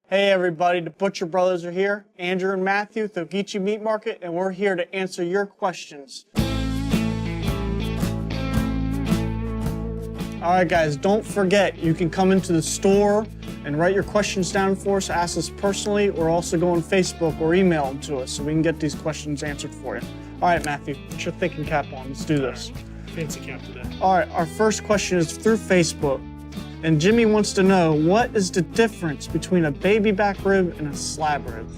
Hey everybody, the Butcher Brothers are here. Andrew and Matthew at the Ogeechee Meat Market, and we're here to answer your questions. Alright guys, don't forget, you can come into the store and write your questions down for us, ask us personally, or also go on Facebook or email them to us so we can get these questions answered for you. Alright Matthew, put your thinking cap on, let's do this. Fancy cap today. Alright, our first question is through Facebook. And Jimmy wants to know, what is the difference between a baby back rib and a slab rib?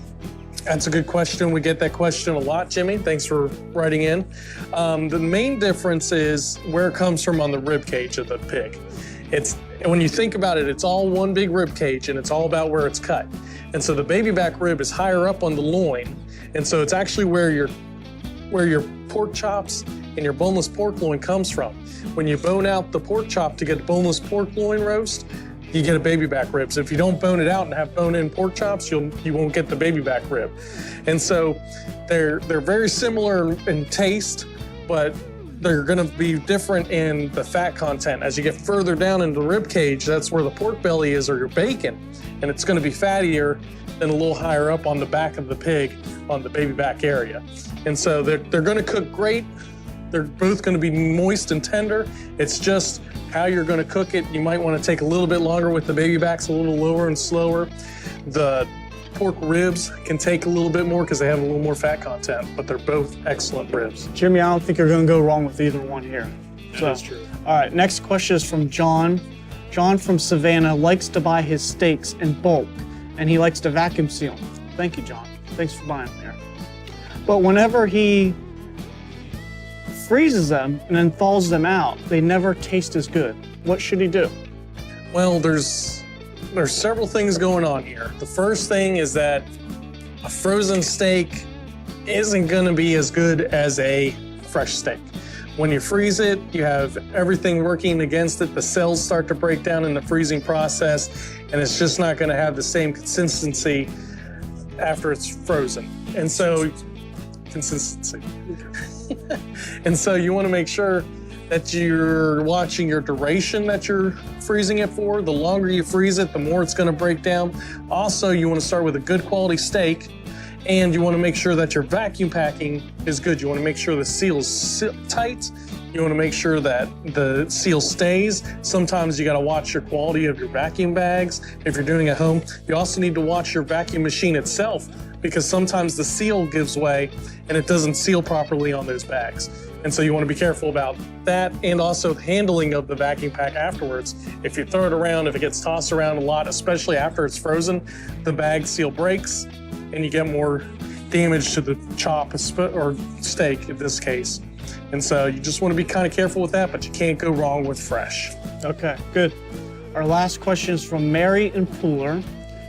That's a good question. We get that question a lot, Jimmy. Thanks for writing in. The main difference is where it comes from on the rib cage of the pig. When you think about it, it's all one big rib cage and it's all about where it's cut. And so the baby back rib is higher up on the loin. And so it's actually where your pork chops and your boneless pork loin comes from. When you bone out the pork chop to get boneless pork loin roast, you get a baby back rib. So if you don't bone it out and have bone-in pork chops, you won't get the baby back rib. And so they're very similar in taste, but they're gonna be different in the fat content. As you get further down into the rib cage, that's where the pork belly is, or your bacon, and it's gonna be fattier than a little higher up on the back of the pig on the baby back area. And so they're gonna cook great. They're both gonna be moist and tender. It's just how you're gonna cook it. You might wanna take a little bit longer with the baby backs, a little lower and slower. The pork ribs can take a little bit more because they have a little more fat content, but they're both excellent ribs. Jimmy, I don't think you're gonna go wrong with either one here. That's true. All right, next question is from John. John from Savannah likes to buy his steaks in bulk, and he likes to vacuum seal them. Thank you, John. Thanks for buying them here. But whenever he freezes them and then thaws them out, they never taste as good. What should he do? Well, there's several things going on here. The first thing is that a frozen steak isn't gonna be as good as a fresh steak. When you freeze it, you have everything working against it. The cells start to break down in the freezing process, and it's just not gonna have the same consistency after it's frozen. And so, consistency. And so you want to make sure that you're watching your duration that you're freezing it for. The longer you freeze it, the more it's going to break down. Also, you want to start with a good quality steak, and you want to make sure that your vacuum packing is good. You want to make sure the seal's tight. You want to make sure that the seal stays. Sometimes you got to watch your quality of your vacuum bags if you're doing it at home. You also need to watch your vacuum machine itself, because sometimes the seal gives way and it doesn't seal properly on those bags. And so you want to be careful about that, and also the handling of the vacuum pack afterwards. If you throw it around, if it gets tossed around a lot, especially after it's frozen, the bag seal breaks and you get more damage to the chop or steak in this case. And so you just want to be kind of careful with that, but you can't go wrong with fresh. Okay, good. Our last question is from Mary in Pooler.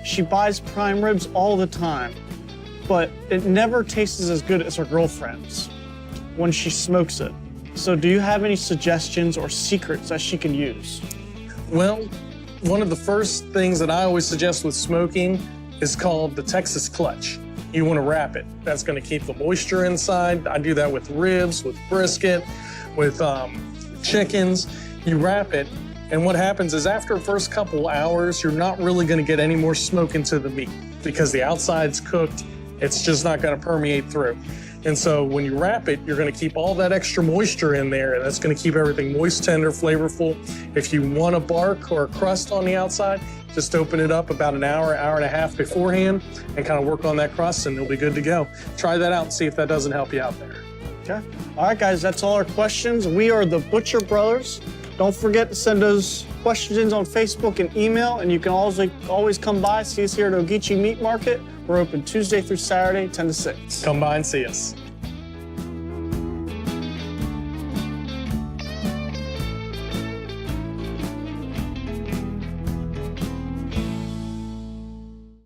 She buys prime ribs all the time, but it never tastes as good as her girlfriend's when she smokes it. So do you have any suggestions or secrets that she can use? Well, one of the first things that I always suggest with smoking is called the Texas clutch. You want to wrap it. That's going to keep the moisture inside. I do that with ribs, with brisket, with chickens. You wrap it, and what happens is after the first couple hours, you're not really going to get any more smoke into the meat because the outside's cooked. It's just not going to permeate through. And so when you wrap it, you're going to keep all that extra moisture in there, and that's going to keep everything moist, tender, flavorful. If you want a bark or a crust on the outside, just open it up about an hour, hour and a half beforehand and kind of work on that crust, and it'll be good to go. Try that out and see if that doesn't help you out there. Okay. All right, guys, that's all our questions. We are the Butcher Brothers. Don't forget to send those questions in on Facebook and email, and you can always come by, see us here at Ogeechee Meat Market. We're open Tuesday through Saturday, 10 to 6. Come by and see us.